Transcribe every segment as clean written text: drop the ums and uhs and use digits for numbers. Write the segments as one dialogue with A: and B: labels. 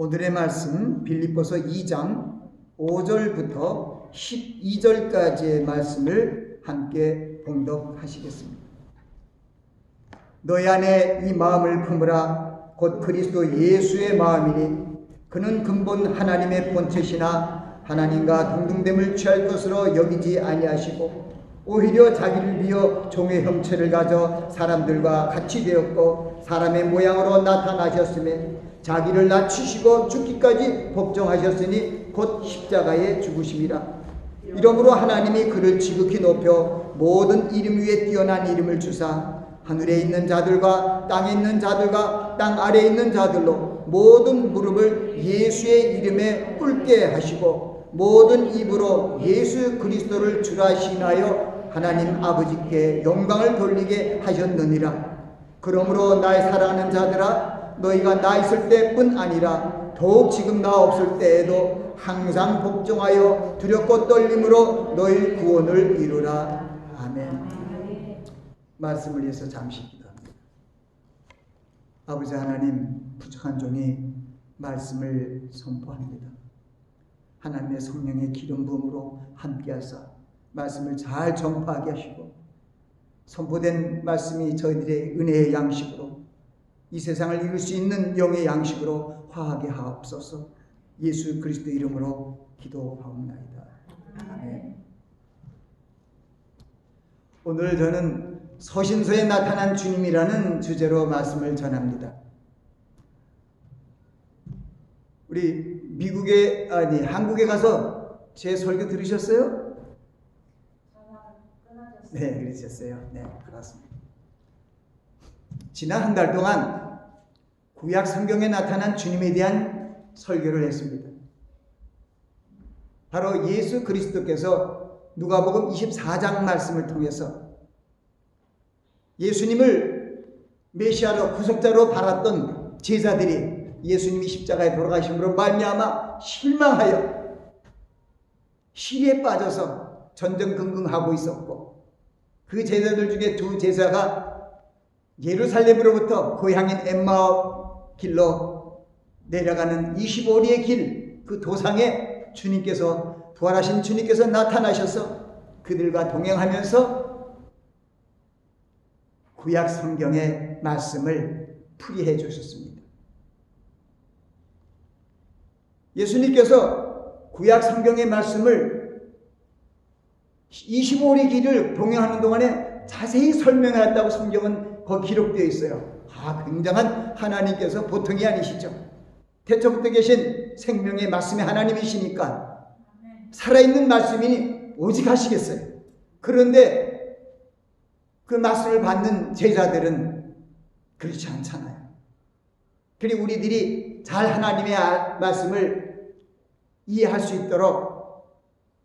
A: 오늘의 말씀 빌립보서 2장 5절부터 12절까지의 말씀을 함께 봉독하시겠습니다. 너희 안에 이 마음을 품으라. 곧 그리스도 예수의 마음이니 그는 근본 하나님의 본체시나 하나님과 동등됨을 취할 것으로 여기지 아니하시고 오히려 자기를 비어 종의 형체를 가져 사람들과 같이 되었고 사람의 모양으로 나타나셨으며 자기를 낮추시고 죽기까지 복종하셨으니 곧 십자가에 죽으심이라. 이러므로 하나님이 그를 지극히 높여 모든 이름 위에 뛰어난 이름을 주사 하늘에 있는 자들과 땅에 있는 자들과 땅 아래에 있는 자들로 모든 무릎을 예수의 이름에 꿇게 하시고 모든 입으로 예수 그리스도를 주라 시인하여 하나님 아버지께 영광을 돌리게 하셨느니라. 그러므로 나의 사랑하는 자들아, 너희가 나 있을 때뿐 아니라 더욱 지금 나 없을 때에도 항상 복종하여 두렵고 떨림으로 너희 구원을 이루라. 아멘. 말씀을 위해서 잠시 기도합니다. 아버지 하나님, 부족한 종이 말씀을 선포합니다. 하나님의 성령의 기름 부음으로 함께하사 말씀을 잘 전파하게 하시고 선포된 말씀이 저희들의 은혜의 양식으로 이 세상을 이룰 수 있는 영의 양식으로 화하게 하옵소서. 예수 그리스도 이름으로 기도하옵나이다. 아멘. 오늘 저는 서신서에 나타난 주님이라는 주제로 말씀을 전합니다. 우리 한국에 가서 제 설교 들으셨어요? 네, 그러셨어요. 네, 알았습니다. 지난 한 달 동안 구약 성경에 나타난 주님에 대한 설교를 했습니다. 바로 예수 그리스도께서 누가복음 24장 말씀을 통해서 예수님을 메시아로 구속자로 바랐던 제자들이 예수님이 십자가에 돌아가심으로 말미암아 실망하여 시리에 빠져서 전전긍긍하고 있었고, 그 제자들 중에 두 제자가 예루살렘으로부터 고향인 엠마오 길로 내려가는 25리의 길, 그 도상에 주님께서, 부활하신 주님께서 나타나셔서 그들과 동행하면서 구약 성경의 말씀을 풀이해 주셨습니다. 예수님께서 구약 성경의 말씀을 25리 길을 동행하는 동안에 자세히 설명하였다고 성경은 거기 기록되어 있어요. 굉장한 하나님께서 보통이 아니시죠. 태초부터 계신 생명의 말씀이 하나님이시니까 살아있는 말씀이니 오직 하시겠어요. 그런데 그 말씀을 받는 제자들은 그렇지 않잖아요. 그리고 우리들이 잘 하나님의 말씀을 이해할 수 있도록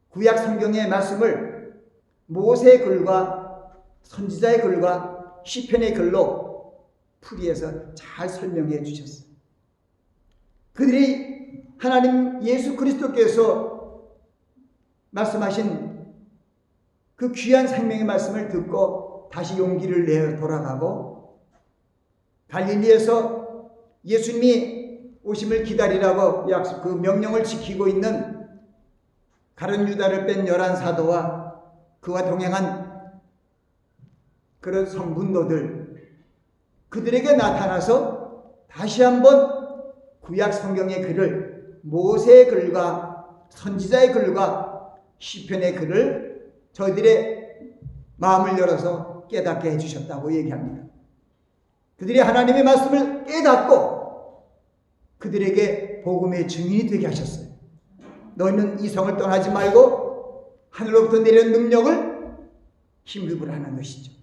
A: 구약 성경의 말씀을 모세의 글과 선지자의 글과 시편의 글로 풀이해서 잘 설명해 주셨어요. 그들이 하나님 예수 그리스도께서 말씀하신 그 귀한 생명의 말씀을 듣고 다시 용기를 내어 돌아가고 갈릴리에서 예수님이 오심을 기다리라고 그 명령을 지키고 있는 가룟 유다를 뺀 11사도와 그와 동행한 그런 성분도들, 그들에게 나타나서 다시 한번 구약 성경의 글을, 모세의 글과 선지자의 글과 시편의 글을 저희들의 마음을 열어서 깨닫게 해주셨다고 얘기합니다. 그들이 하나님의 말씀을 깨닫고 그들에게 복음의 증인이 되게 하셨어요. 너희는 이 성을 떠나지 말고 하늘로부터 내려온 능력을 힘입으라 하는 것이죠.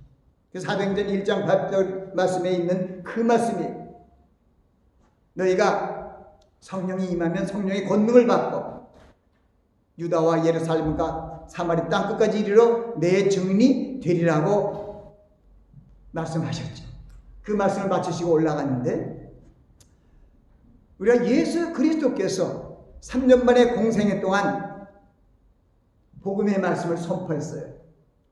A: 사도행전 1장 8절 말씀에 있는 그 말씀이, 너희가 성령이 임하면 성령의 권능을 받고 유다와 예루살렘과 사마리 땅끝까지 이르러 내 증인이 되리라고 말씀하셨죠. 그 말씀을 마치시고 올라갔는데, 우리가 예수 그리스도께서 3년 만에 공생애 동안 복음의 말씀을 선포했어요.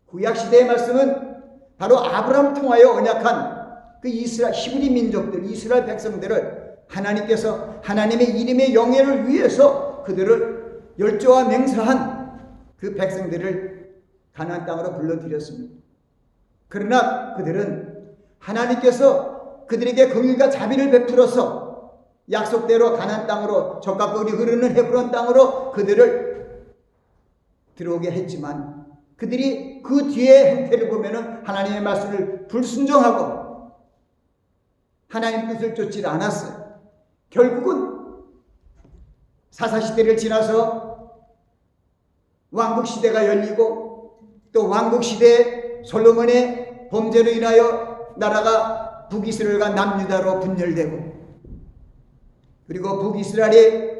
A: 구약시대의 말씀은 바로 아브라함을 통하여 언약한 그 이스라엘 히브리 민족들, 이스라엘 백성들을 하나님께서 하나님의 이름의 영예를 위해서 그들을 열조와 맹세한 그 백성들을 가나안 땅으로 불러들였습니다. 그러나 그들은 하나님께서 그들에게 긍휼과 자비를 베풀어서 약속대로 가나안 땅으로 적과 꿀이 흐르는 헤브론 땅으로 그들을 들어오게 했지만 그들이 그 뒤의 행태를 보면은 하나님의 말씀을 불순종하고 하나님 뜻을 쫓지 않았어요. 결국은 사사시대를 지나서 왕국시대가 열리고 또 왕국시대에 솔로몬의 범죄로 인하여 나라가 북이스라엘과 남유다로 분열되고 그리고 북이스라엘이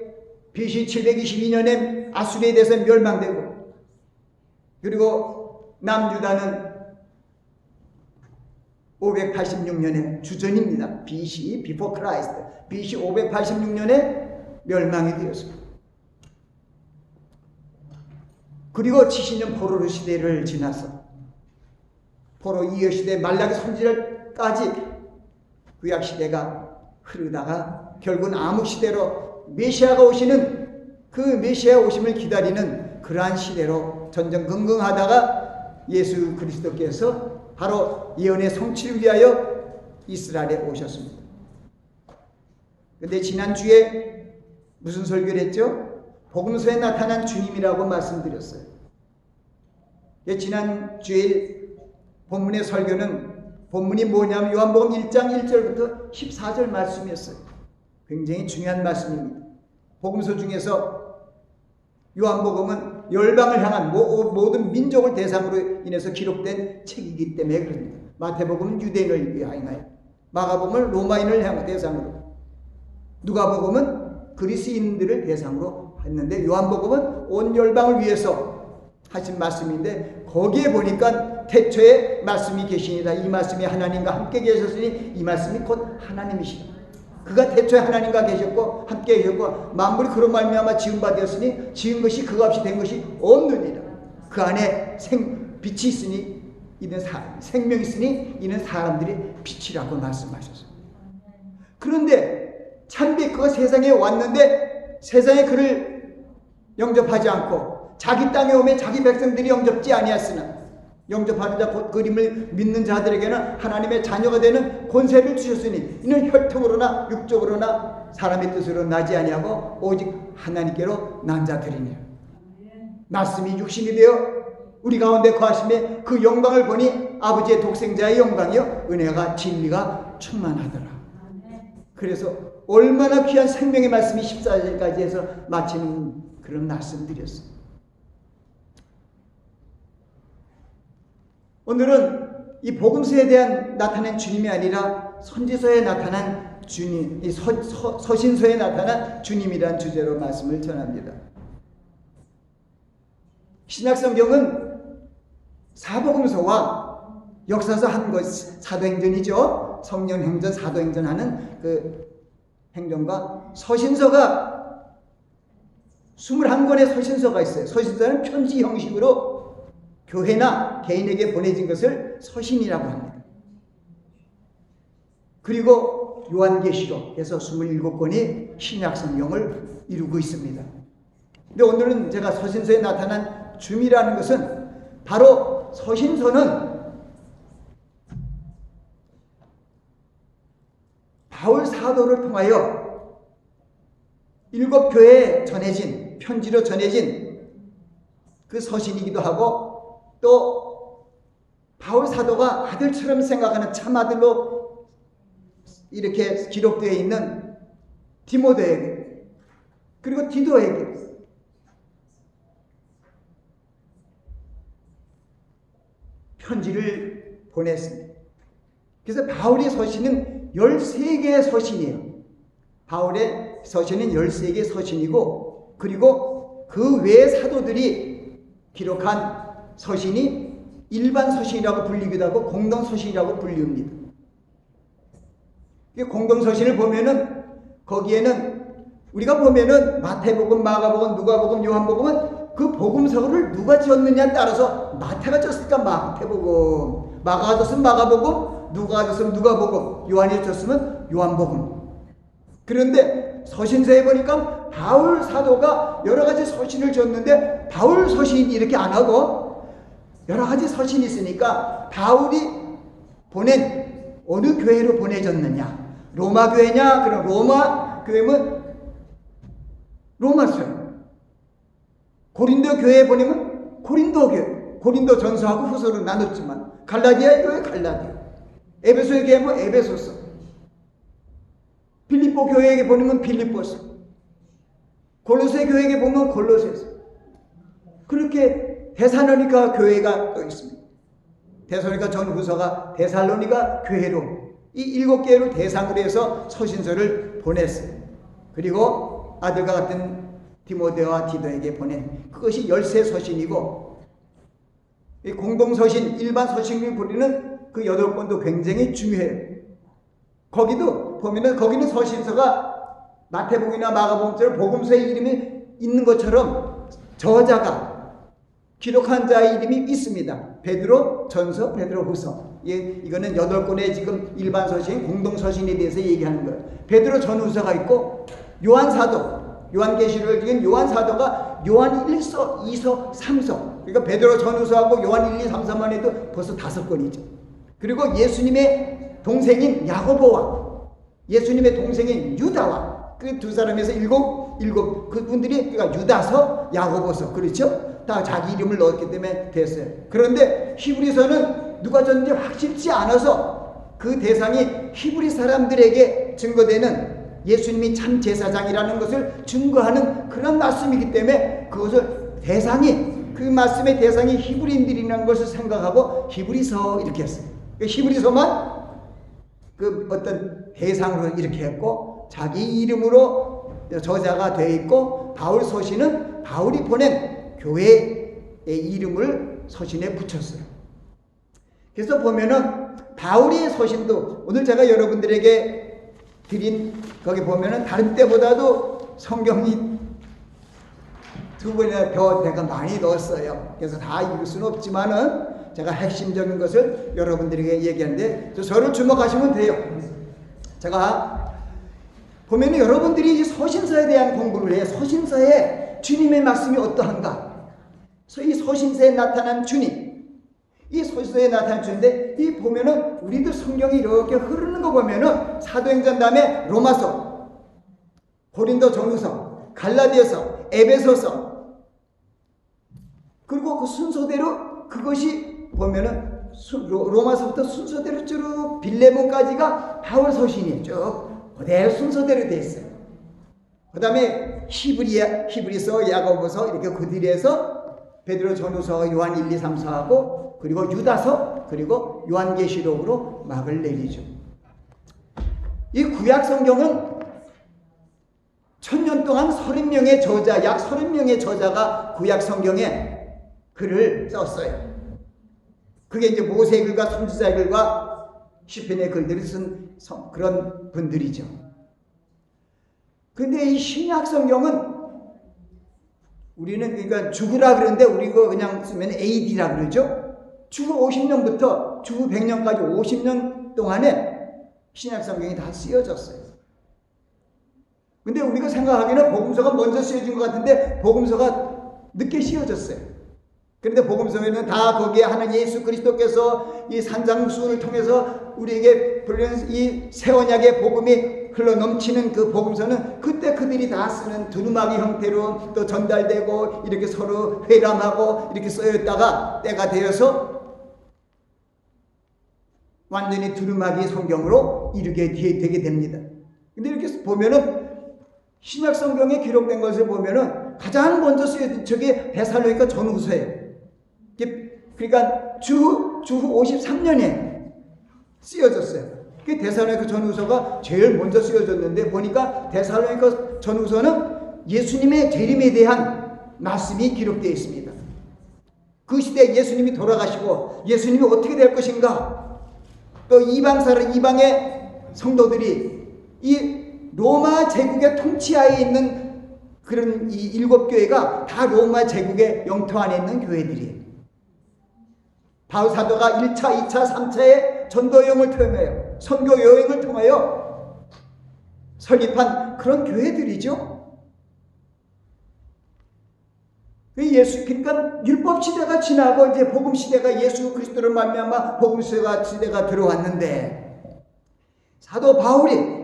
A: BC 722년에 아수리에 대해서 멸망되고 그리고 남유다는 586년에 주전입니다. BC, Before Christ. BC 586년에 멸망이 되었습니다. 그리고 70년 포로 시대를 지나서 포로 이어 시대 말라기 선지자까지 구약 시대가 흐르다가 결국은 암흑 시대로 메시아가 오시는 그 메시아 오심을 기다리는 그러한 시대로 전전긍긍하다가 예수 그리스도께서 바로 예언의 성취를 위하여 이스라엘에 오셨습니다. 그런데 지난주에 무슨 설교를 했죠? 복음서에 나타난 주님이라고 말씀드렸어요. 지난주에 본문의 설교는 본문이 뭐냐면 요한복음 1장 1절부터 14절 말씀이었어요. 굉장히 중요한 말씀입니다. 복음서 중에서 요한복음은 열방을 향한 모든 민족을 대상으로 인해서 기록된 책이기 때문에 그럽니다. 마태복음은 유대인을 위하여, 마가복음은 로마인을 향한 대상으로, 누가복음은 그리스인들을 대상으로 했는데 요한복음은 온 열방을 위해서 하신 말씀인데 거기에 보니까 태초에 말씀이 계시니라. 이 말씀이 하나님과 함께 계셨으니 이 말씀이 곧 하나님이시다. 그가 태초에 하나님과 계셨고 함께 계셨고 만물이 그로 말미암아 지은 바 되었으니 지은 것이 그가 없이 된 것이 없느니라. 그 안에 빛이 있으니 이는 생명이 있으니 이는 사람들이 빛이라고 말씀하셨어요. 그런데 참비 그가 세상에 왔는데 세상에 그를 영접하지 않고 자기 땅에 오면 자기 백성들이 영접지 아니하였으나 영접하는 자 곧 그림을 믿는 자들에게는 하나님의 자녀가 되는 권세를 주셨으니 이는 혈통으로나 육적으로나 사람의 뜻으로 나지 아니하고 오직 하나님께로 난 자들이니라. 말씀이 육신이 되어 우리 가운데 거하심에 그 영광을 보니 아버지의 독생자의 영광이요 은혜가 진리가 충만하더라. 그래서 얼마나 귀한 생명의 말씀이 14절까지 해서 마치는 그런 말씀드렸어요. 오늘은 이 복음서에 대한 나타난 주님이 아니라 선지서에 나타난 주님, 이 서신서에 나타난 주님이란 주제로 말씀을 전합니다. 신약성경은 사복음서와 역사서 한 것, 사도행전이죠. 성령행전, 사도행전 하는 그 행전과 서신서가 21권의 서신서가 있어요. 서신서는 편지 형식으로 교회나 개인에게 보내진 것을 서신이라고 합니다. 그리고 요한계시록에서 27권이 신약성경을 이루고 있습니다. 근데 오늘은 제가 서신서에 나타난 주미라는 것은 바로 서신서는 바울 사도를 통하여 7교회에 전해진, 편지로 전해진 그 서신이기도 하고 또 바울 사도가 아들처럼 생각하는 참아들로 이렇게 기록되어 있는 디모데에게 그리고 디도에게 편지를 보냈습니다. 그래서 바울의 서신은 13개의 서신이에요. 바울의 서신은 13개의 서신이고 그리고 그 외의 사도들이 기록한 서신이 일반 서신이라고 불리기도 하고 공동 서신이라고 불립니다. 공동 서신을 보면은 거기에는 우리가 보면은 마태복음, 마가복음, 누가복음, 요한복음은 그 복음서를 누가 지었느냐에 따라서 마태가 졌을까 마태복음, 마가가 졌으면 마가복음, 누가가 졌으면 누가복음, 요한이 졌으면 요한복음. 그런데 서신서에 보니까 바울 사도가 여러 가지 서신을 줬는데 바울 서신 이렇게 안 하고 여러 가지 서신이 있으니까 바울이 보낸 어느 교회로 보내졌느냐? 로마 교회냐? 그럼 로마 교회면 로마서요. 고린도 교회에 보내면 고린도 교회, 고린도 전서하고 후서로 나눴지만 갈라디아 교회 갈라디아, 에베소 교회 뭐 에베소서, 빌립보 교회에게 보내면 빌립보서, 골로새 교회에게 보면 골로새서. 그렇게 데살로니가 교회가 또 있습니다. 데살로니가 전후서가 데살로니가 교회로 이 7개로 대상으로 해서 서신서를 보냈어요. 그리고 아들과 같은 디모데와 디도에게 보낸 그것이 열세 서신이고, 이 공동서신, 일반 서신을 부리는 그 8권도 굉장히 중요해요. 거기도 보면은 거기는 서신서가 마태복음이나 마가복음처럼 복음서의 이름이 있는 것처럼 저자가 기록한 자의 이름이 있습니다. 베드로 전서, 베드로 후서. 이거는 8권의 지금 일반 서신, 공동 서신에 대해서 얘기하는 거예요. 베드로 전후서가 있고, 요한 사도, 요한계시록을 지금 요한 사도가 요한 1서, 2서, 3서. 그러니까 베드로 전후서하고 요한 1, 2, 3, 4만 해도 벌써 5권이죠. 그리고 예수님의 동생인 야고보와 예수님의 동생인 유다와 그 두 사람에서 일곱 그분들이 그러니까 유다서, 야고보서, 그렇죠? 다 자기 이름을 넣었기 때문에 됐어요. 그런데 히브리서는 누가 줬는지 확실치 않아서 그 대상이 히브리 사람들에게 증거되는 예수님이 참 제사장이라는 것을 증거하는 그런 말씀이기 때문에 그것을 대상이, 그 말씀의 대상이 히브리인들이라는 것을 생각하고 히브리서 이렇게 했어요. 히브리서만 그 어떤 대상으로 이렇게 했고, 자기 이름으로 저자가 되어 있고, 바울 서신은 바울이 보낸 교회의 이름을 서신에 붙였어요. 그래서 보면은 바울의 서신도 오늘 제가 여러분들에게 드린 거기 보면은 다른 때보다도 성경이 2번이나 더 내가 많이 넣었어요. 그래서 다 읽을 수는 없지만은 제가 핵심적인 것을 여러분들에게 얘기하는데 저를 주목하시면 돼요. 제가 보면 여러분들이 이 서신서에 대한 공부를 해요. 서신서에 주님의 말씀이 어떠한가? 이 서신서에 나타난 주님, 이 서신서에 나타난 주인데, 이 보면은 우리도 성경이 이렇게 흐르는 거 보면은 사도행전 다음에 로마서, 고린도 전후서, 갈라디아서, 에베소서, 그리고 그 순서대로 그것이 보면은 로마서부터 순서대로 쭉 빌레몬까지가 바울 서신이에요. 쭉 그대로 순서대로 되어 있어요. 그 다음에 히브리서, 야고보서 이렇게 그 뒤에서 베드로 전후서, 요한 1, 2, 3, 4하고 그리고 유다서, 그리고 요한계시록으로 막을 내리죠. 이 구약 성경은 1000년 동안 30명의 저자, 약 30명의 저자가 구약 성경에 글을 썼어요. 그게 이제 모세의 글과 선지자의 글과 시편의 글들을 쓴 그런 분들이죠. 근데 이 신약 성경은 우리는 그러니까 주구라 그러는데 우리가 그냥 쓰면 AD라 그러죠. 주후 50년부터 주후 100년까지 50년 동안에 신약 성경이 다 쓰여졌어요. 근데 우리가 생각하기에는 복음서가 먼저 쓰여진 것 같은데 복음서가 늦게 쓰여졌어요. 그런데 복음서에는 다 거기에 하나님 예수 그리스도께서 이 산상수훈을 통해서 우리에게 불리는 이 새 언약의 복음이 흘러 넘치는 그 복음서는 그때 그들이 다 쓰는 두루마기 형태로 또 전달되고 이렇게 서로 회람하고 이렇게 쓰였다가 때가 되어서 완전히 두루마기 성경으로 이르게 되게 됩니다. 근데 이렇게 보면은 신약 성경에 기록된 것을 보면은 가장 먼저 쓰여진 저게 데살로니가 전후서예요. 그러니까 주후 53년에 쓰여졌어요. 그 데살로니가 전후서가 제일 먼저 쓰여졌는데 보니까 데살로니가 전후서는 예수님의 재림에 대한 말씀이 기록되어 있습니다. 그 시대에 예수님이 돌아가시고 예수님이 어떻게 될 것인가, 또 이방의 성도들이 이 로마 제국의 통치하에 있는 그런 이 7교회가 다 로마 제국의 영토 안에 있는 교회들이에요. 바울 사도가 1차, 2차, 3차의 전도 여행을 통하여, 선교 여행을 통하여 설립한 그런 교회들이죠. 그러니까 율법 시대가 지나고 이제 복음 시대가 예수 그리스도를 말미암아 복음 시대가 들어왔는데, 사도 바울이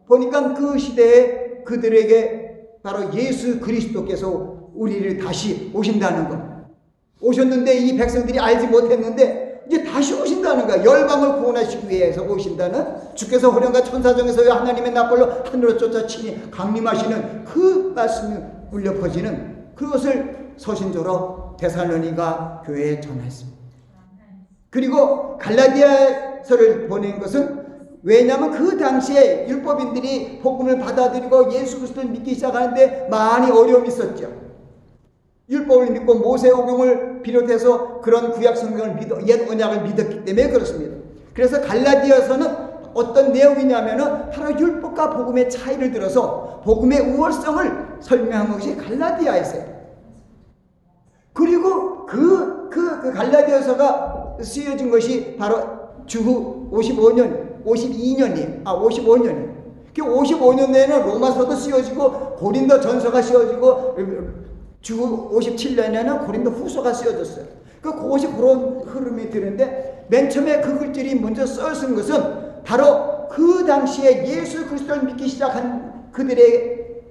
A: 보니까 그 시대에 그들에게 바로 예수 그리스도께서 우리를 다시 오신다는 것, 오셨는데 이 백성들이 알지 못했는데 이제 다시 오신다는 거야. 열방을 구원하시기 위해서 오신다는, 주께서 호련과 천사정에서 하나님의 납벌로 하늘로 쫓아치니 강림하시는 그 말씀이 울려 퍼지는 그것을 서신조로 데살로니가 교회에 전했습니다. 그리고 갈라디아서를 보낸 것은, 왜냐하면 그 당시에 율법인들이 복음을 받아들이고 예수 그리스도를 믿기 시작하는데 많이 어려움이 있었죠. 율법을 믿고 모세오경을 비롯해서 그런 구약 성경을 옛 언약을 믿었기 때문에 그렇습니다. 그래서 갈라디아서는 어떤 내용이냐면은 바로 율법과 복음의 차이를 들어서 복음의 우월성을 설명한 것이 갈라디아에서요. 그리고 그 갈라디아서가 쓰여진 것이 바로 주후 55년이에요. 그 55년에는 로마서도 쓰여지고 고린도 전서가 쓰여지고 주후 57년에는 고린도 후서가 쓰여졌어요. 그것이 그런 흐름이 되는데, 맨 처음에 그 글들이 먼저 써진 것은 바로 그 당시에 예수 그리스도를 믿기 시작한 그들의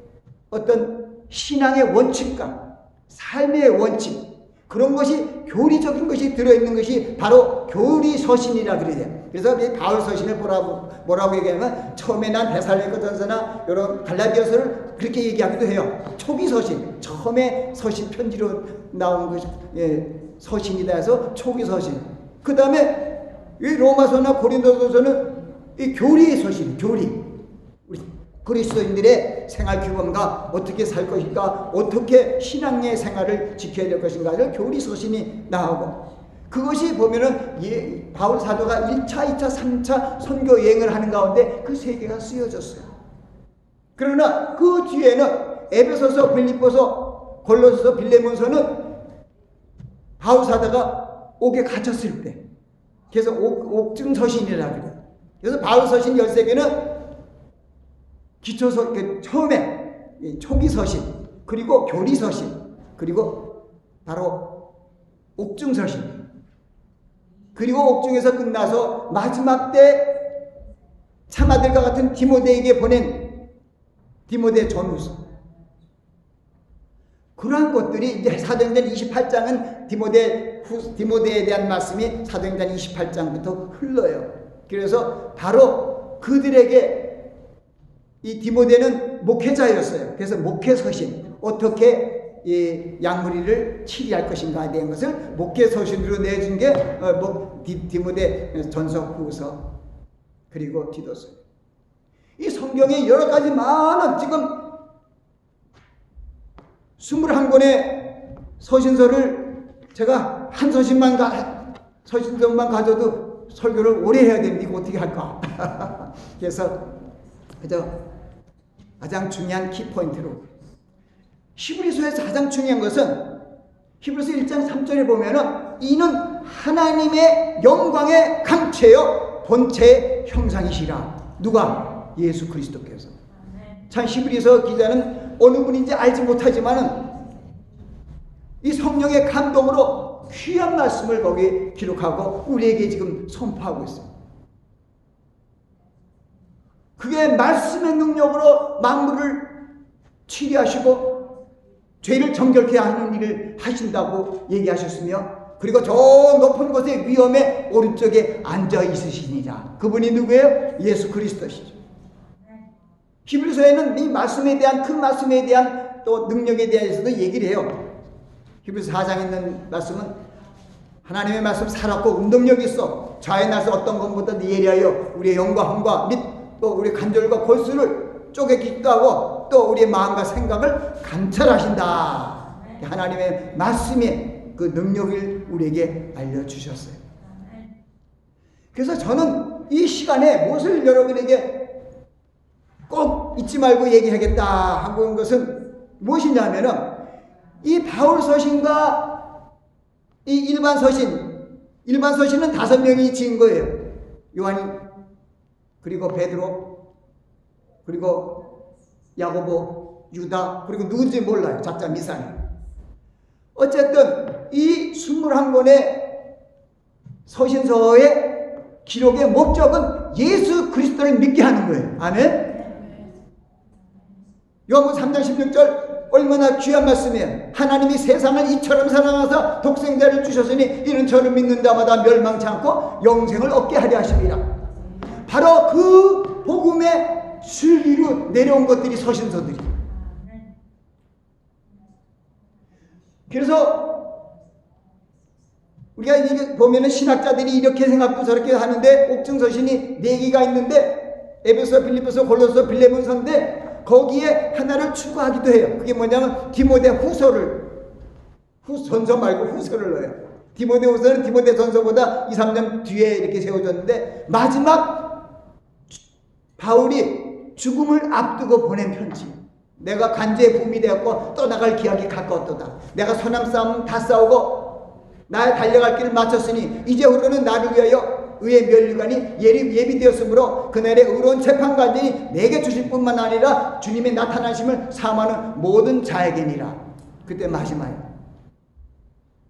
A: 어떤 신앙의 원칙과 삶의 원칙, 그런 것이 교리적인 것이 들어있는 것이 바로 교리서신이라 그래요. 그래서 이 바울 서신을 뭐라고 얘기하면, 처음에 난 데살로니가 전서나 이런 갈라디아서를 그렇게 얘기하기도 해요. 초기 서신, 처음에 서신 편지로 나온 것이 서신이다 해서 초기 서신. 그 다음에 이 로마서나 고린도서는 이 교리의 서신, 교리. 우리 그리스도인들의 생활 규범과 어떻게 살 것인가, 어떻게 신앙의 생활을 지켜야 될 것인가를 교리 서신이 나오고, 그것이 보면은 바울 사도가 1차, 2차, 3차 선교 여행을 하는 가운데 그 세 개가 쓰여졌어요. 그러나 그 뒤에는 에베소서, 빌립보서, 골로새서, 빌레몬서는 바울 사도가 옥에 갇혔을 때, 그래서 옥중 서신이라고 그래요. 그래서 바울 서신 13개는 기초서, 처음에 초기 서신, 그리고 교리 서신, 그리고 바로 옥중 서신, 그리고 옥중에서 끝나서 마지막 때 참아들과 같은 디모데에게 보낸 디모데 전후서, 그러한 것들이 이제 사도행전 28장은 디모데에 대한 말씀이 사도행전 28장부터 흘러요. 그래서 바로 그들에게 이 디모데는 목회자였어요. 그래서 목회서신, 어떻게 이 양무리를 치리할 것인가에 대한 것을 목회서신으로 내준 게 디모데 전서, 후서, 그리고 디도서. 이 성경에 여러 가지 많은, 지금 21권의 서신서를 제가 한 서신만 가져도 설교를 오래 해야 됩니다. 이거 어떻게 할까? 그래서 가장 중요한 키포인트로, 히브리서에서 가장 중요한 것은 히브리서 1장 3절에 보면은 이는 하나님의 영광의 강체요 본체의 형상이시라. 누가? 예수 그리스도께서. 참 히브리서 기자는 어느 분인지 알지 못하지만은 이 성령의 감동으로 귀한 말씀을 거기 기록하고 우리에게 지금 선포하고 있어요. 그게 말씀의 능력으로 만물을 치리하시고 죄를 정결케 하는 일을 하신다고 얘기하셨으며, 그리고 저 높은 곳의 위엄의 오른쪽에 앉아 있으시니라. 그분이 누구예요? 예수 그리스도시죠. 히브리서에는 이 말씀에 대한, 그 말씀에 대한 또 능력에 대해서도 얘기를 해요. 히브리서 4장에 있는 말씀은 하나님의 말씀 살았고 운동력이 있어 좌에 나서 어떤 것보다 예리하여 우리의 영과 함과 및 또 우리 간절과 골수를 쪼개기도 하고 또 우리의 마음과 생각을 감찰하신다. 하나님의 말씀의 그 능력을 우리에게 알려주셨어요. 그래서 저는 이 시간에 무엇을 여러분에게 꼭 잊지 말고 얘기하겠다 하고 온 것은 무엇이냐면은 이 바울 서신과 이 일반 서신은 5명이 지은 거예요. 요한이, 그리고 베드로, 그리고 야고보, 유다, 그리고 누군지 몰라요. 작자 미사일. 어쨌든 이 21권의 서신서의 기록의 목적은 예수 그리스도를 믿게 하는 거예요. 아멘. 요한복음 3장 16절 얼마나 귀한 말씀이에요. 하나님이 세상을 이처럼 사랑하사 독생자를 주셨으니 이는 저를 믿는 자마다 멸망치 않고 영생을 얻게 하려 하심이라. 바로 그 복음의 줄기로 내려온 것들이 서신서들이. 그래서 우리가 이게 보면은 신학자들이 이렇게 생각도 저렇게 하는데 옥중서신이 4개가 있는데 에베소, 빌립보서, 골로새, 빌레몬서인데 거기에 하나를 추가하기도 해요. 그게 뭐냐면 디모데 후서를, 전서 말고 후서를 넣어요. 디모데 후서는 디모데 전서보다 2, 3년 뒤에 이렇게 세워졌는데 마지막 바울이 죽음을 앞두고 보낸 편지. 내가 간제의 붐이 되었고 떠나갈 기약이 가까웠도다. 내가 선한 싸움 다 싸우고 나의 달려갈 길을 마쳤으니 이제후로는 나를 위하여 의의 면류관이 예비되었으므로 그날의 의로운 재판관이 내게 주실 뿐만 아니라 주님의 나타나심을 사모하는 모든 자에게니라. 그때 마지막에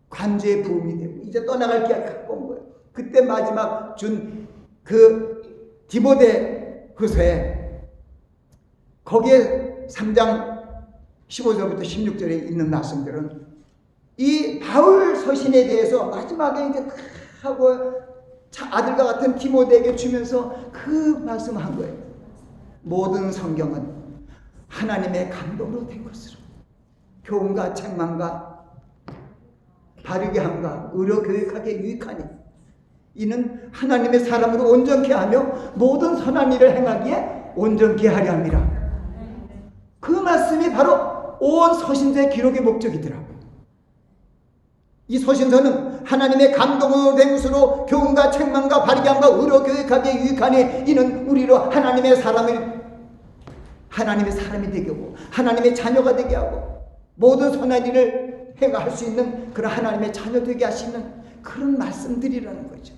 A: 관제의 부음이 되고 이제 떠나갈 기약이 가까운 거예요. 그때 마지막 준 그 디모데 후서에 거기에 3장 15절부터 16절에 있는 말씀들은 이 바울 서신에 대해서 마지막에 이제 다 하고 아들과 같은 디모데에게 주면서 그 말씀을 한 거예요. 모든 성경은 하나님의 감동으로 된 것으로 교훈과 책망과 바르게 함과 의로 교육하게 유익하니 이는 하나님의 사람으로 온전케 하며 모든 선한 일을 행하기에 온전케 하려 함이라. 그 말씀이 바로 온 서신서의 기록의 목적이더라고요. 이 서신서는 하나님의 감동으로 된 것으로 교훈과 책망과 바르게 함과 의로 교육하게 유익하니 이는 우리로 하나님의 사람이 되게 하고 하나님의 자녀가 되게 하고 모든 선한 일을 행할 수 있는 그런 하나님의 자녀 되게 하시는 그런 말씀들이라는 거죠.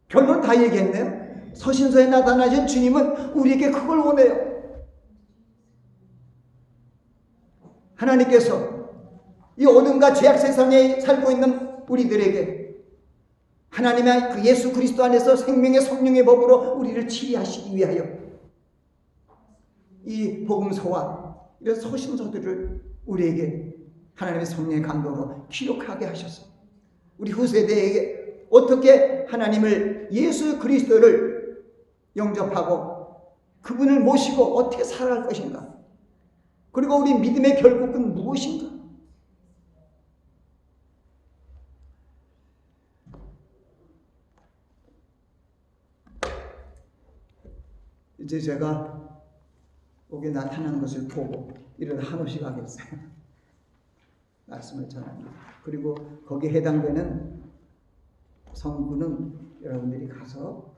A: 결론 다 얘기했네요. 서신서에 나타나신 주님은 우리에게 그걸 원해요. 하나님께서 이 어둠과 죄악 세상에 살고 있는 우리들에게 하나님의 그 예수 그리스도 안에서 생명의 성령의 법으로 우리를 치리하시기 위하여 이 복음서와 이런 서신서들을 우리에게 하나님의 성령의 감동으로 기록하게 하셔서 우리 후세대에게 어떻게 하나님을 예수 그리스도를 영접하고 그분을 모시고 어떻게 살아갈 것인가, 그리고 우리 믿음의 결국은 무엇인가. 이제 제가 거기에 나타나는 것을 보고 이런 한없이 가겠어요. 말씀을 전합니다. 그리고 거기에 해당되는 성구는 여러분들이 가서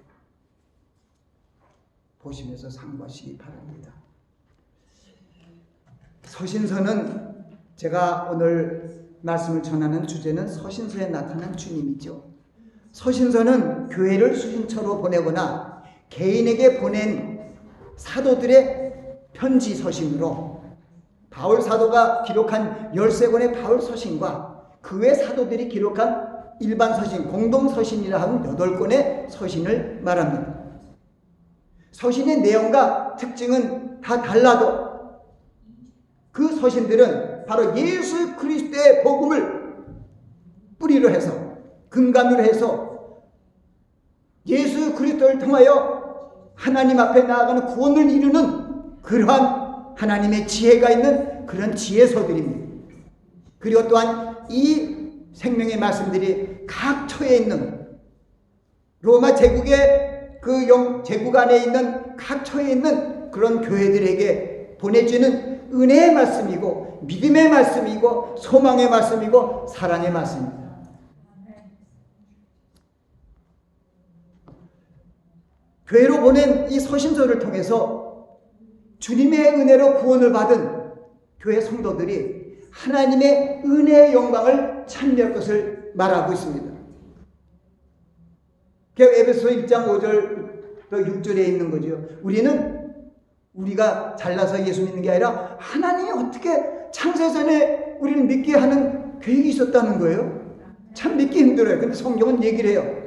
A: 보시면서 상고하시기 바랍니다. 서신서는 제가 오늘 말씀을 전하는 주제는 서신서에 나타난 주님이죠. 서신서는 교회를 수신처로 보내거나 개인에게 보낸 사도들의 편지 서신으로 바울 사도가 기록한 13권의 바울 서신과 그 외 사도들이 기록한 일반 서신, 공동 서신이라 하는 8권의 서신을 말합니다. 서신의 내용과 특징은 다 달라도 그 서신들은 바로 예수 그리스도의 복음을 뿌리로 해서, 근간으로 해서 예수 그리스도를 통하여 하나님 앞에 나아가는 구원을 이루는 그러한 하나님의 지혜가 있는 그런 지혜서들입니다. 그리고 또한 이 생명의 말씀들이 각 처에 있는 로마 제국의 그 제국 안에 있는 각 처에 있는 그런 교회들에게 보내주는 은혜의 말씀이고 믿음의 말씀이고 소망의 말씀이고 사랑의 말씀입니다. 교회로 보낸 이 서신서를 통해서 주님의 은혜로 구원을 받은 교회 성도들이 하나님의 은혜의 영광을 찬미할 것을 말하고 있습니다. 에베소 1장 5절 또 6절에 있는 거죠. 우리는 우리가 잘나서 예수 믿는 게 아니라 하나님이 어떻게 창세전에 우리를 믿게 하는 계획이 있었다는 거예요. 참 믿기 힘들어요. 근데 성경은 얘기를 해요.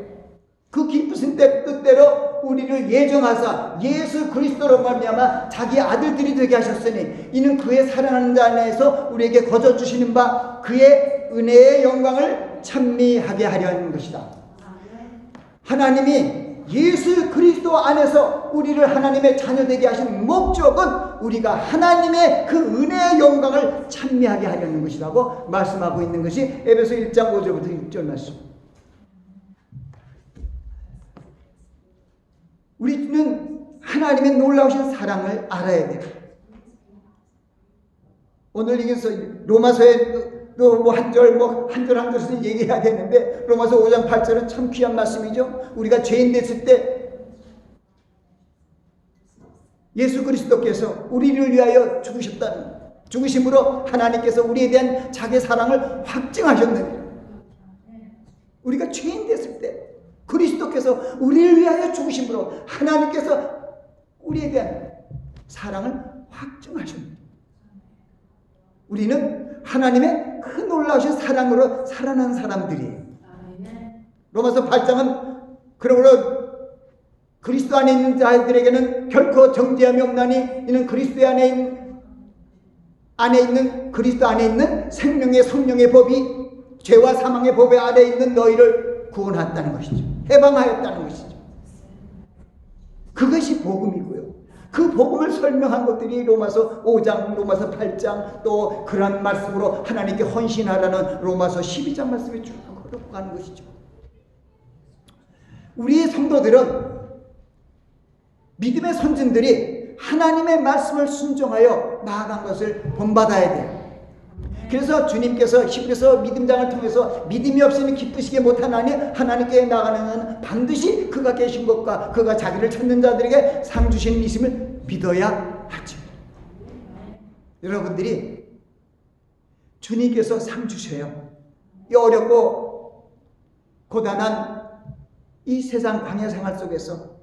A: 그 깊으신 뜻대로 우리를 예정하사 예수 그리스도로 말미암아 자기 아들들이 되게 하셨으니 이는 그의 사랑하는 자 안에서 우리에게 거저 주시는 바 그의 은혜의 영광을 찬미하게 하려는 것이다. 하나님이 예수 그리스도 안에서 우리를 하나님의 자녀되게 하신 목적은 우리가 하나님의 그 은혜의 영광을 찬미하게 하려는 것이라고 말씀하고 있는 것이 에베소 1장 5절부터 6절 말씀. 우리는 하나님의 놀라우신 사랑을 알아야 돼요. 오늘 여기서 로마서에 뭐 한 절 한 절씩 얘기해야 되는데 로마서 5장 8절은 참 귀한 말씀이죠. 우리가 죄인 됐을 때 예수 그리스도께서 우리를 위하여 죽으셨다는, 죽으심으로 하나님께서 우리에 대한 자기 사랑을 확증하셨느니라. 우리가 죄인 됐을 때 그리스도께서 우리를 위하여 죽으심으로 하나님께서 우리에 대한 사랑을 확증하셨느니라. 우리는 하나님의 그 놀라우신 사랑으로 살아난 사람들이에요. 로마서 8장은 그러므로 그리스도 안에 있는 자들에게는 결코 정죄함이 없나니 이는 그리스도 안에 있는 그리스도 안에 있는 생명의 성령의 법이 죄와 사망의 법의 아래에 있는 너희를 구원했다는 것이죠. 해방하였다는 것이죠. 그것이 복음이고요. 그 복음을 설명한 것들이 로마서 5장, 로마서 8장, 또 그런 말씀으로 하나님께 헌신하라는 로마서 12장 말씀이 쭉 흘러가는 것이죠. 우리의 성도들은, 믿음의 선진들이 하나님의 말씀을 순종하여 나아간 것을 본받아야 돼요. 그래서 주님께서 히브리서 믿음장을 통해서 믿음이 없으면 기쁘시게 못하나니 하나님께 나가는 반드시 그가 계신 것과 그가 자기를 찾는 자들에게 상 주시는 이심을 믿어야 하죠. 여러분들이 주님께서 상 주셔요. 이 어렵고 고단한 이 세상 광야 생활 속에서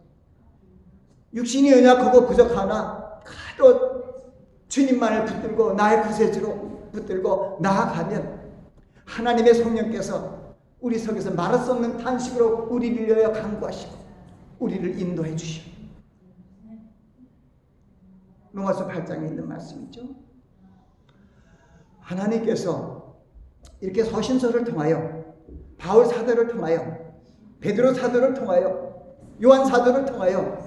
A: 육신이 연약하고 부족하나 그래도 주님만을 붙들고 나의 구세주로 붙들고 나아가면 하나님의 성령께서 우리 속에서 말할 수 없는 탄식으로 우리를 위하여 간구하시고 우리를 인도해 주시오. 로마서 8장에 있는 말씀이죠. 하나님께서 이렇게 서신서를 통하여 바울 사도를 통하여 베드로 사도를 통하여 요한 사도를 통하여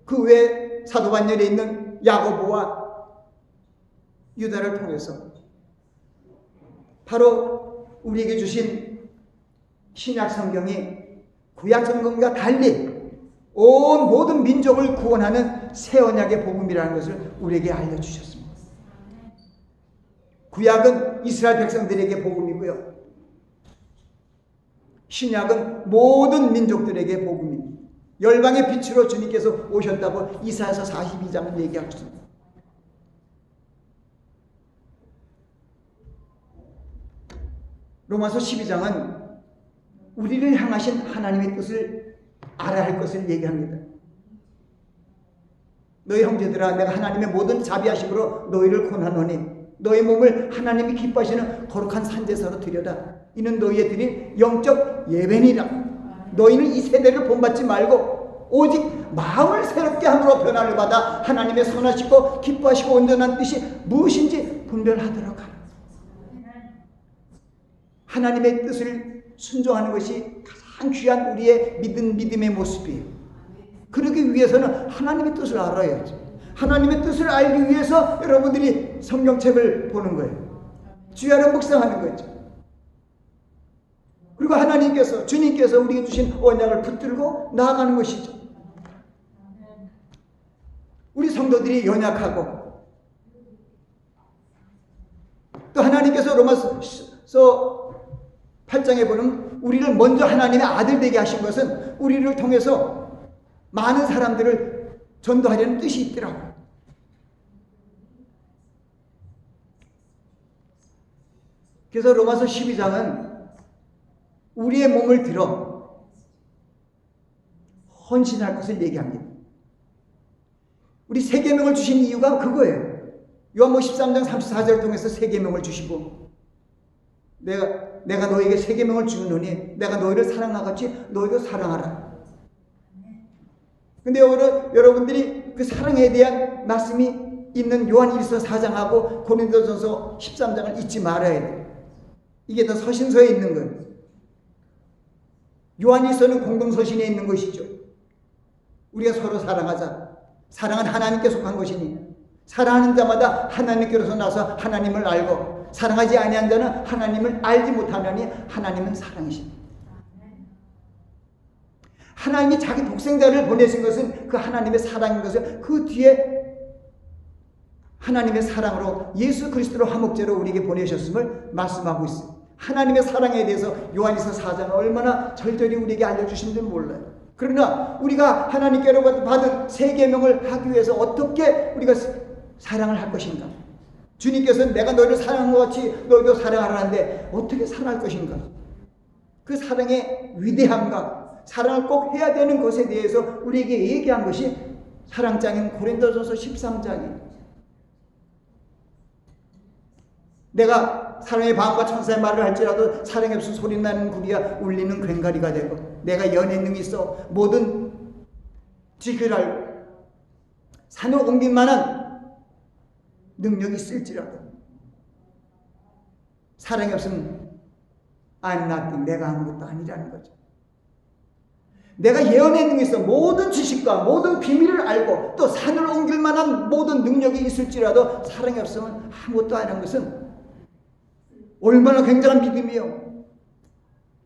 A: 그 외 사도반열에 있는 야고보와 유다를 통해서 바로 우리에게 주신 신약 성경이 구약 성경과 달리 온 모든 민족을 구원하는 새 언약의 복음이라는 것을 우리에게 알려주셨습니다. 구약은 이스라엘 백성들에게 복음이고요. 신약은 모든 민족들에게 복음입니다. 열방의 빛으로 주님께서 오셨다고 이사야서 42장은 얘기하고 있습니다. 로마서 12장은 우리를 향하신 하나님의 뜻을 알아야 할 것을 얘기합니다. 너희 형제들아, 내가 하나님의 모든 자비하심으로 너희를 권하노니 너희 몸을 하나님이 기뻐하시는 거룩한 산제사로 드려라. 이는 너희의 드린 영적 예배니라. 너희는 이 세대를 본받지 말고 오직 마음을 새롭게 함으로 변화를 받아 하나님의 선하시고 기뻐하시고 온전한 뜻이 무엇인지 분별하도록 하라. 하나님의 뜻을 순종하는 것이 가장 귀한 우리의 믿음의 모습이에요. 그러기 위해서는 하나님의 뜻을 알아야죠. 하나님의 뜻을 알기 위해서 여러분들이 성경책을 보는 거예요. 주야를 묵상하는 거죠. 그리고 하나님께서, 주님께서 우리에게 주신 언약을 붙들고 나아가는 것이죠. 우리 성도들이 연약하고 또 하나님께서 로마서 8장에 보면 우리를 먼저 하나님의 아들 되게 하신 것은 우리를 통해서 많은 사람들을 전도하려는 뜻이 있더라고요. 그래서 로마서 12장은 우리의 몸을 들어 헌신할 것을 얘기합니다. 우리 세 계명을 주신 이유가 그거예요. 요한복음 13장 34절을 통해서 세 계명을 주시고 내가 너에게 세 계명을 주노니 내가 너희를 사랑하같이 너희도 사랑하라. 근데 여러분들이 그 사랑에 대한 말씀이 있는 요한일서 4장하고 고린도전서 13장을 잊지 말아야 돼요. 이게 더 서신서에 있는 거예요. 요한일서는 공동서신에 있는 것이죠. 우리가 서로 사랑하자. 사랑은 하나님께 속한 것이니 사랑하는 자마다 하나님께로서 나서 하나님을 알고 사랑하지 아니한 자는 하나님을 알지 못하느니 하나님은 사랑이십니다. 하나님이 자기 독생자를 보내신 것은 그 하나님의 사랑인 것을 그 뒤에 하나님의 사랑으로 예수 그리스도로 화목제로 우리에게 보내셨음을 말씀하고 있습니다. 하나님의 사랑에 대해서 요한일서 4장은 얼마나 절절히 우리에게 알려주신지 몰라요. 그러나 우리가 하나님께로부터 받은 세 계명을 하기 위해서 어떻게 우리가 사랑을 할 것인가? 주님께서는 내가 너희를 사랑한 것 같이 너희도 사랑하라는데 어떻게 사랑할 것인가? 그 사랑의 위대함과 사랑을 꼭 해야 되는 것에 대해서 우리에게 얘기한 것이 사랑장인 고린도전서 13장이에요. 내가 사랑의 마음과 천사의 말을 할지라도 사랑이 없어 소리나는 구리와 울리는 괭가리가 되고 내가 연애 능이 있어 모든 지혜를 알고 산을 옮길 만한 능력이 있을지라도 사랑이 없으면 I'm nothing, 내가 아무것도 아니라는 거죠. 내가 예언의 능이 있어 모든 지식과 모든 비밀을 알고 또 산을 옮길 만한 모든 능력이 있을지라도 사랑이 없으면 아무것도 아니라는 것은 얼마나 굉장한 믿음이요.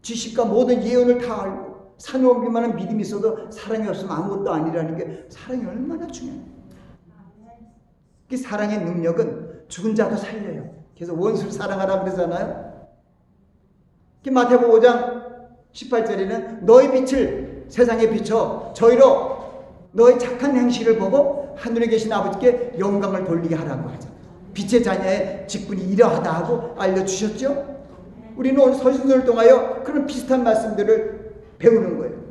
A: 지식과 모든 예언을 다 알고 산을 옮길 만한 믿음이 있어도 사랑이 없으면 아무것도 아니라는 게 사랑이 얼마나 중요해요. 그 사랑의 능력은 죽은 자도 살려요. 그래서 원수를 사랑하라 그러잖아요. 마태복음 5장 18절에는 너희 빛을 세상에 비춰 저희로 너희 착한 행실을 보고 하늘에 계신 아버지께 영광을 돌리게 하라고 하죠. 빛의 자녀의 직분이 이러하다 하고 알려주셨죠. 우리는 오늘 서신서를 통하여 그런 비슷한 말씀들을 배우는 거예요.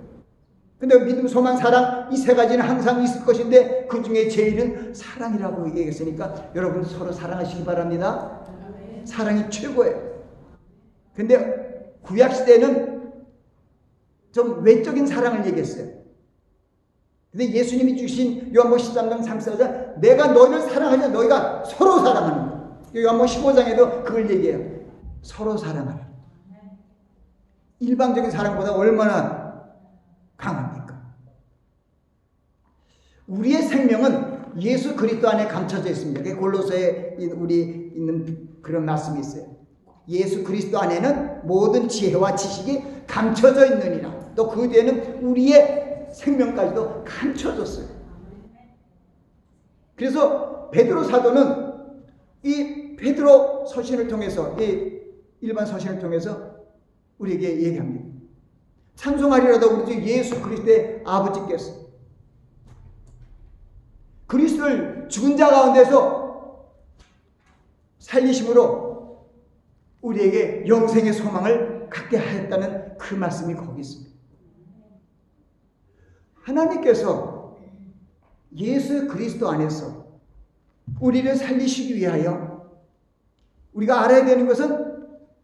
A: 근데 믿음, 소망, 사랑 이 세 가지는 항상 있을 것인데 그 중에 제일은 사랑이라고 얘기했으니까 여러분 서로 사랑하시기 바랍니다. 사랑이 최고예요. 근데 구약시대는 좀 외적인 사랑을 얘기했어요. 근데 예수님이 주신 요한복음 13장 34절 내가 너희를 사랑하자 너희가 서로 사랑하는 거예요. 요한복음 15장에도 그걸 얘기해요. 서로 사랑하라. 일방적인 사랑보다 얼마나 강합니까? 우리의 생명은 예수 그리스도 안에 감춰져 있습니다. 골로새에 우리 있는 그런 말씀이 있어요. 예수 그리스도 안에는 모든 지혜와 지식이 감춰져 있느니라. 또 그 뒤에는 우리의 생명까지도 감춰졌어요. 그래서 베드로 사도는 이 베드로 서신을 통해서 이 일반 서신을 통해서 우리에게 얘기합니다. 찬송하리로다 우리 주 예수 그리스도의 아버지께서 그리스도를 죽은 자 가운데서 살리심으로 우리에게 영생의 소망을 갖게 하였다는 그 말씀이 거기 있습니다. 하나님께서 예수 그리스도 안에서 우리를 살리시기 위하여 우리가 알아야 되는 것은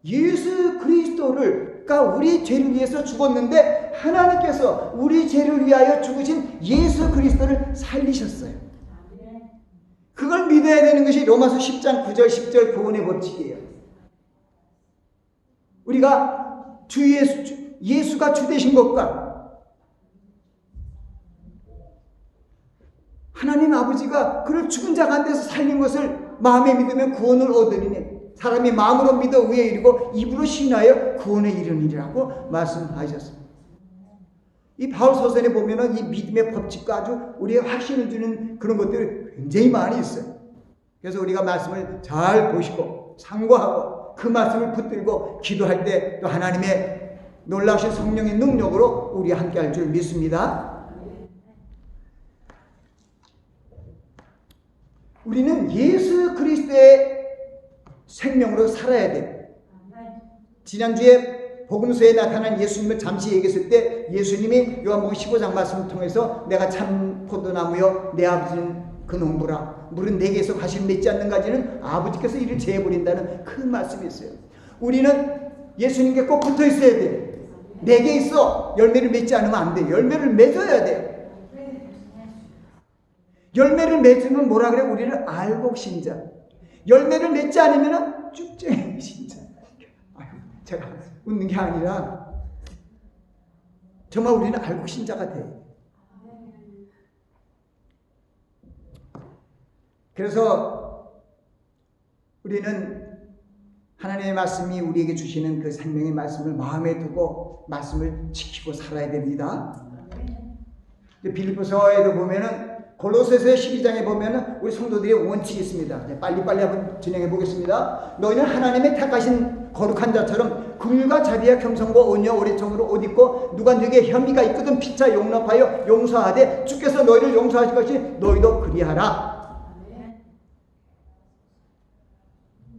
A: 예수 그리스도가 우리 죄를 위해서 죽었는데 하나님께서 우리 죄를 위하여 죽으신 예수 그리스도를 살리셨어요. 그걸 믿어야 되는 것이 로마서 10장 9절 10절 구원의 법칙이에요. 우리가 예수가 주 되신 것과 하나님 아버지가 그를 죽은 자 가운데서 살린 것을 마음에 믿으면 구원을 얻으리니 사람이 마음으로 믿어 의에 이르고 입으로 신하여 구원에 이르니라고 말씀하셨습니다. 이 바울 서신에 보면은 이 믿음의 법칙과 아주 우리의 확신을 주는 그런 것들이 굉장히 많이 있어요. 그래서 우리가 말씀을 잘 보시고 상고하고 그 말씀을 붙들고 기도할 때 또 하나님의 놀라우신 성령의 능력으로 우리 함께 할 줄 믿습니다. 우리는 예수 그리스도의 생명으로 살아야 돼요. 지난주에 복음서에 나타난 예수님을 잠시 얘기했을 때 예수님이 요한복음 15장 말씀을 통해서 내가 참 포도나무요 내 아버지는 그 농부라. 물은 내게서 과실 맺지 않는 가지는 아버지께서 이를 제해버린다는 그 말씀이 있어요. 우리는 예수님께 꼭 붙어 있어야 돼요. 내게 있어. 열매를 맺지 않으면 안 돼. 열매를 맺어야 돼요. 열매를 맺으면 뭐라 그래? 우리는 알곡 신자. 열매를 맺지 않으면 쭉쟁이 신자. 제가 웃는 게 아니라 정말 우리는 알곡 신자가 돼요. 그래서 우리는 하나님의 말씀이 우리에게 주시는 그 생명의 말씀을 마음에 두고 말씀을 지키고 살아야 됩니다. 빌립보서에도 보면은 골로새서 12장에 보면은 우리 성도들의 원칙이 있습니다. 빨리빨리 한번 진행해 보겠습니다. 너희는 하나님의 택하신 거룩한 자처럼 긍휼과 자비와 겸손과 온유와 오래 참음으로 옷 입고 누가 너에게 혐의가 있거든 피차 용납하여 용서하되 주께서 너희를 용서하실 것이 너희도 그리하라.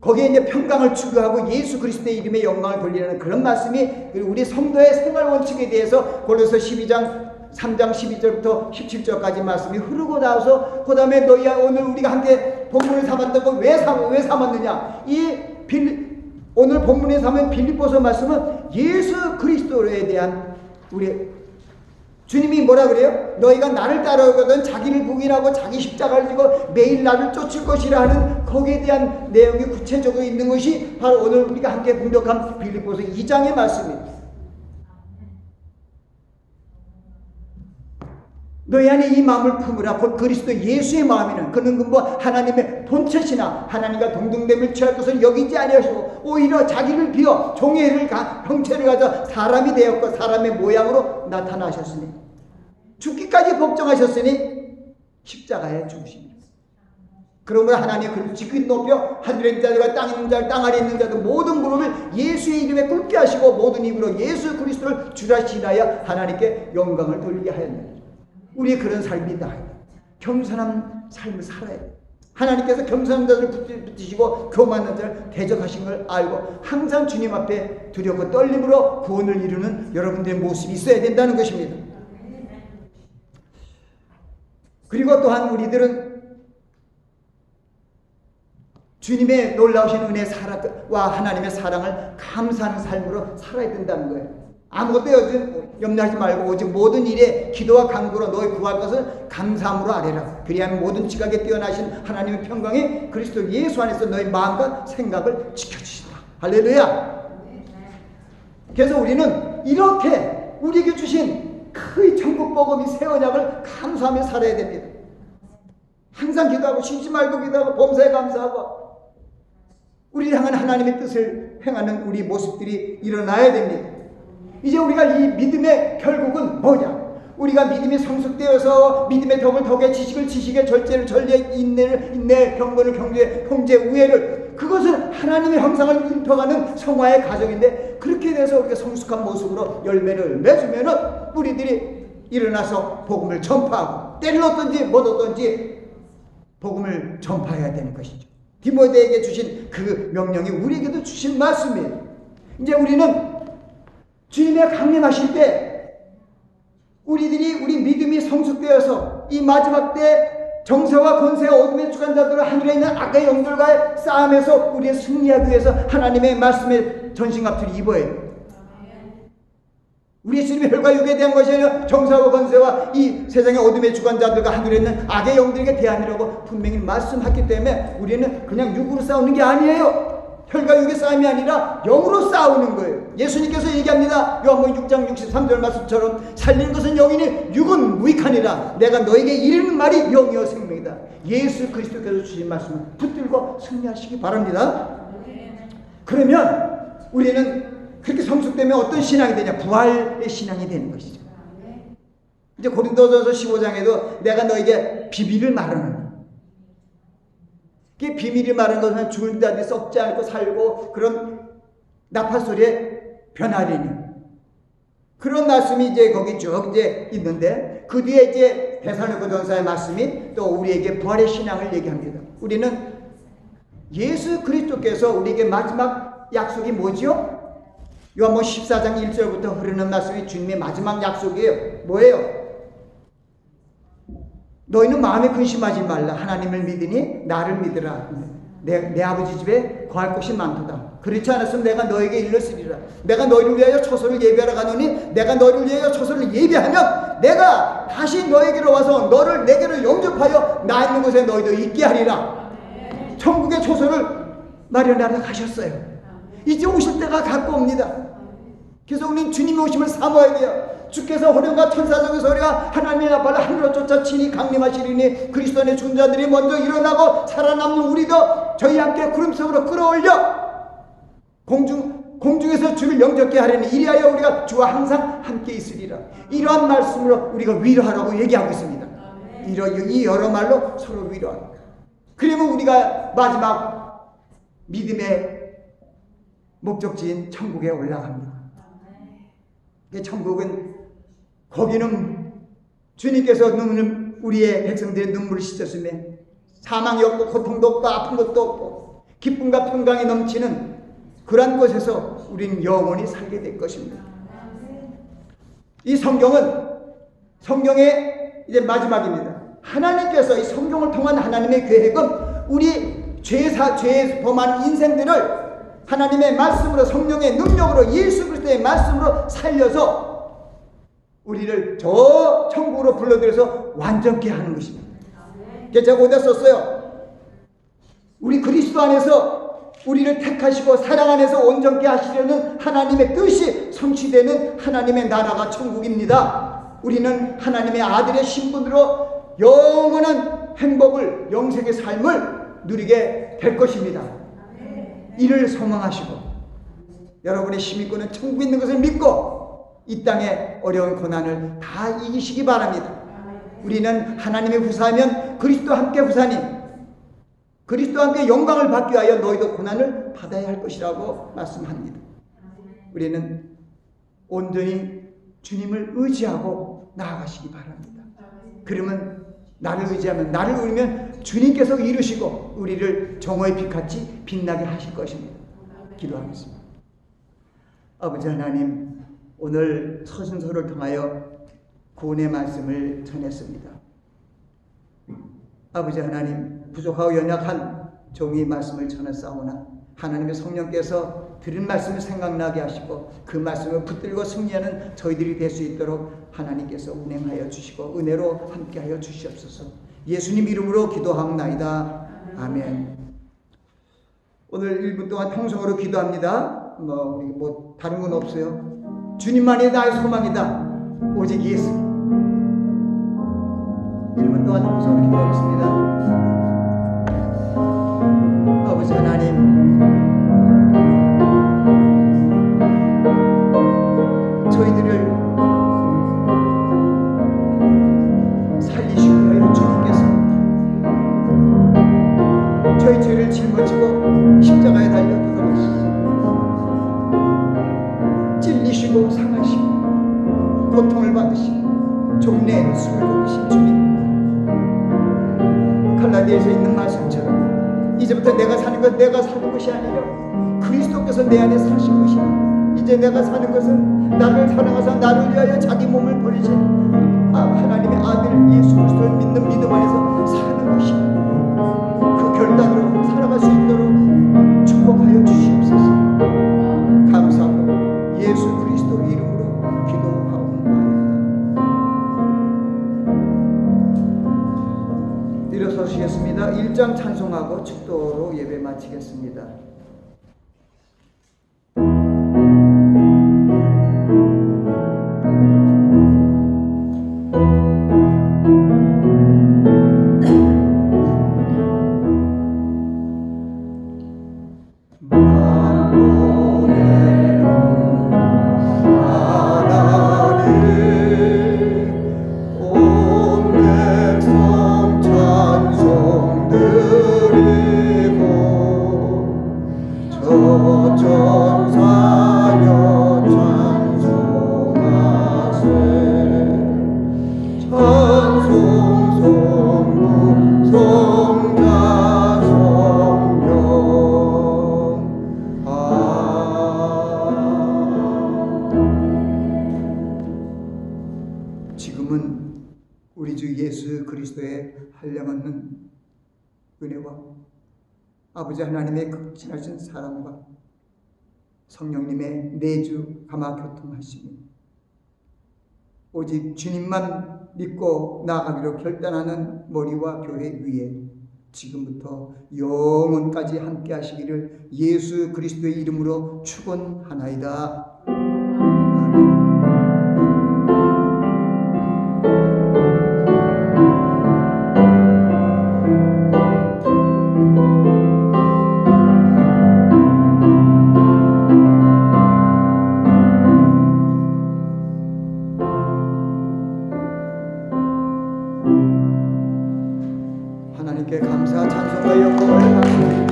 A: 거기에 이제 평강을 추구하고 예수 그리스도의 이름의 영광을 돌리는 그런 말씀이 우리 성도의 생활 원칙에 대해서 골로새 12장 3장 12절부터 17절까지 말씀이 흐르고 나서 그 다음에 너희야 오늘 우리가 함께 본문을 삼았던 거 왜 삼았느냐? 오늘 본문에 삼은 빌립보서 말씀은 예수 그리스도에 대한 우리 주님이 뭐라 그래요? 너희가 나를 따라오거든 자기를 부인하고 자기 십자가를 지고 매일 나를 쫓을 것이라 하는 거기에 대한 내용이 구체적으로 있는 것이 바로 오늘 우리가 함께 공독한 빌립보서 2장의 말씀입니다. 너희 안에 이 마음을 품으라. 곧 그리스도 예수의 마음이는 그는 근본 하나님의 본체시나 하나님과 동등됨을 취할 것을 여기지 아니하시고 오히려 자기를 비어 종의 형체를 가져 사람이 되었고 사람의 모양으로 나타나셨으니 죽기까지 복종하셨으니 십자가에 죽으십니다. 그러므로 하나님의 그를 지극히 높여 하늘에 있는 자들과 땅에 있는 자들 땅 아래 있는 자들 모든 무릎을 예수의 이름에 꿇게 하시고 모든 입으로 예수 그리스도를 주라 시인하여 하나님께 영광을 돌리게 하였느니라. 우리의 그런 삶이다. 겸손한 삶을 살아야 돼. 하나님께서 겸손한 자들을 붙이시고 교만한 자를 대적하신 걸 알고 항상 주님 앞에 두렵고 떨림으로 구원을 이루는 여러분들의 모습이 있어야 된다는 것입니다. 그리고 또한 우리들은 주님의 놀라우신 은혜와 하나님의 사랑을 감사하는 삶으로 살아야 된다는 거예요. 아무것도 염려하지 말고 오직 모든 일에 기도와 간구로 너희 구할 것을 감사함으로 아뢰라. 그리하면 모든 지각에 뛰어나신 하나님의 평강이 그리스도 예수 안에서 너희 마음과 생각을 지켜주신다. 할렐루야. 그래서 우리는 이렇게 우리에게 주신 그 천국 복음이 새 언약을 감사하며 살아야 됩니다. 항상 기도하고 쉬지 말고 기도하고 범사에 감사하고 우리를 향한 하나님의 뜻을 행하는 우리 모습들이 일어나야 됩니다. 이제 우리가 이 믿음의 결국은 뭐냐? 우리가 믿음이 성숙되어서 믿음의 덕을 덕에 지식을 지식에 절제를 전례 인내 경건을 경제 형제 우애를 그것은 하나님의 형상을 입혀가는 성화의 과정인데 그렇게 돼서 우리가 성숙한 모습으로 열매를 맺으면은 우리들이 일어나서 복음을 전파하고 때를 얻든지 못 얻든지 복음을 전파해야 되는 것이죠. 디모데에게 주신 그 명령이 우리에게도 주신 말씀이에요. 이제 우리는 주님의 강림하실 때 우리들이 우리 믿음이 성숙되어서 이 마지막 때 정세와 권세와 어둠의 주관자들과 하늘에 있는 악의 영들과의 싸움에서 우리의 승리하기 위해서 하나님의 말씀의 전신갑주를 입어야 해요. 우리 주님의 혈과 육에 대한 것이 아니라 정사와 권세와 이 세상의 어둠의 주관자들과 하늘에 있는 악의 영들에게 대항이라고 분명히 말씀했기 때문에 우리는 그냥 육으로 싸우는 게 아니에요. 혈과 육의 싸움이 아니라 영으로 싸우는 거예요. 예수님께서 얘기합니다. 요한복음 6장 63절 말씀처럼 살리는 것은 영이니 육은 무익하니라. 내가 너에게 이르는 말이 영이요 생명이다. 예수 그리스도께서 주신 말씀을 붙들고 승리하시기 바랍니다. 그러면 우리는 그렇게 성숙되면 어떤 신앙이 되냐? 부활의 신앙이 되는 것이죠. 이제 고린도전서 15장에도 내가 너에게 비밀을 말하노니 이게 비밀이 말하는 것은 죽은 자들이 썩지 않고 살고 그런 나팔소리에 변하리니 그런 말씀이 이제 거기 쭉 이제 있는데 그 뒤에 이제 데살로니가전서의 말씀이 또 우리에게 부활의 신앙을 얘기합니다. 우리는 예수 그리스도께서 우리에게 마지막 약속이 뭐지요? 요한복음 14장 1절부터 흐르는 말씀이 주님의 마지막 약속이에요. 뭐예요? 너희는 마음에 근심하지 말라. 하나님을 믿으니 나를 믿으라. 내 아버지 집에 거할 곳이 많도다. 그렇지 않았으면 내가 너에게 일렀으리라. 내가 너희를 위하여 처소를 예비하러 가노니 내가 너희를 위하여 처소를 예비하면 내가 다시 너에게로 와서 너를 내게로 영접하여 나 있는 곳에 너희도 있게 하리라. 천국의 처소를 마련하러 가셨어요. 이제 오실 때가 가까웁니다. 그래서 우리는 주님의 오심을 사모해야 돼요. 주께서 호령과 천사적인 소리가 하나님의 나팔을 하늘로 쫓아 친히 강림하시리니 그리스도 안에 죽은 자들이 먼저 일어나고 살아남는 우리도 저희 함께 구름 속으로 끌어올려 공중에서 주를 영접케 하려니 이리하여 우리가 주와 항상 함께 있으리라. 이러한 말씀으로 우리가 위로하라고 얘기하고 있습니다. 이 여러 말로 서로 위로하라. 그러면 우리가 마지막 믿음의 목적지인 천국에 올라갑니다. 천국은 거기는 주님께서 우리의 백성들의 눈물을 씻었으며 사망이 없고 고통도 없고 아픈 것도 없고 기쁨과 평강이 넘치는 그러한 곳에서 우리는 영원히 살게 될 것입니다. 이 성경의 이제 마지막입니다. 하나님께서 이 성경을 통한 하나님의 계획은 우리 죄 범한 인생들을 하나님의 말씀으로 성령의 능력으로 예수 그리스도의 말씀으로 살려서 우리를 저 천국으로 불러들여서 완전케 하는 것입니다. 제가 어디다 썼어요? 우리 그리스도 안에서 우리를 택하시고 사랑 안에서 온전케 하시려는 하나님의 뜻이 성취되는 하나님의 나라가 천국입니다. 우리는 하나님의 아들의 신분으로 영원한 행복을, 영생의 삶을 누리게 될 것입니다. 이를 소망하시고 여러분의 시민권은 천국에 있는 것을 믿고 이 땅의 어려운 고난을 다 이기시기 바랍니다. 우리는 하나님의 후사하면 그리스도와 함께 후사니 그리스도와 함께 영광을 받기 위하여 너희도 고난을 받아야 할 것이라고 말씀합니다. 우리는 온전히 주님을 의지하고 나아가시기 바랍니다. 그러면 나를 의지하면 주님께서 이루시고 우리를 정오의 빛같이 빛나게 하실 것입니다. 기도하겠습니다. 아버지 하나님, 오늘 서신서를 통하여 구원의 말씀을 전했습니다. 아버지 하나님, 부족하고 연약한 종이 말씀을 전했사오나 하나님의 성령께서 들은 말씀을 생각나게 하시고 그 말씀을 붙들고 승리하는 저희들이 될 수 있도록 하나님께서 운행하여 주시고 은혜로 함께하여 주시옵소서. 예수님 이름으로 기도하옵나이다. 아멘. 오늘 1분 동안 통성으로 기도합니다. 다른 건 없어요. 주님만이 나의 소망이다. 오직 예수. 1분 동안 통성으로 기도하겠습니다. 아버지 하나님, 저희들을 살리시기 위하여 주님께서 저희 죄를 짊어지고 십자가에 달려 돌아가시고 찔리시고 상하시고 고통을 받으시고 종래에 숨을 거두신 주님, 갈라디아에서 있는 말씀처럼 이제부터 내가 사는 것이 아니라 그리스도께서 내 안에 사신 것이다. 이제 내가 사는 것은 나를 사랑하사 나를 위하여 자기 몸을 버리신 하나님의 아들 예수 그리스도를 믿는 믿음 안에서 사는 것이다. 그 결단으로 살아갈 수 있도록 축복하여 주시옵소서. 감사하고 예수 그리스도 이름으로 기도하옵나이다. 일어서시겠습니다. 1장 찬송하고 축도로 예배 마치겠습니다. 은혜와 아버지 하나님의 극진하신 사랑과 성령님의 내주 감화 교통하심이 오직 주님만 믿고 나아가기로 결단하는 머리와 교회 위에 지금부터 영원까지 함께 하시기를 예수 그리스도의 이름으로 축원하나이다. 하나님께 감사, 찬송과 영광을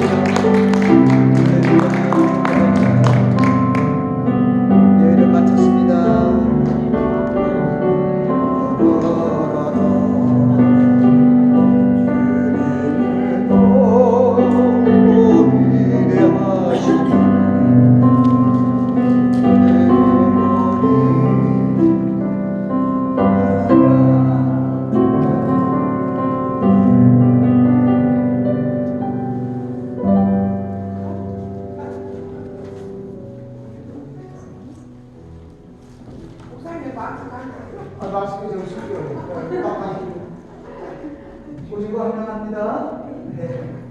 A: 예배를 마쳤습니다. 오시고 환영합니다. 네.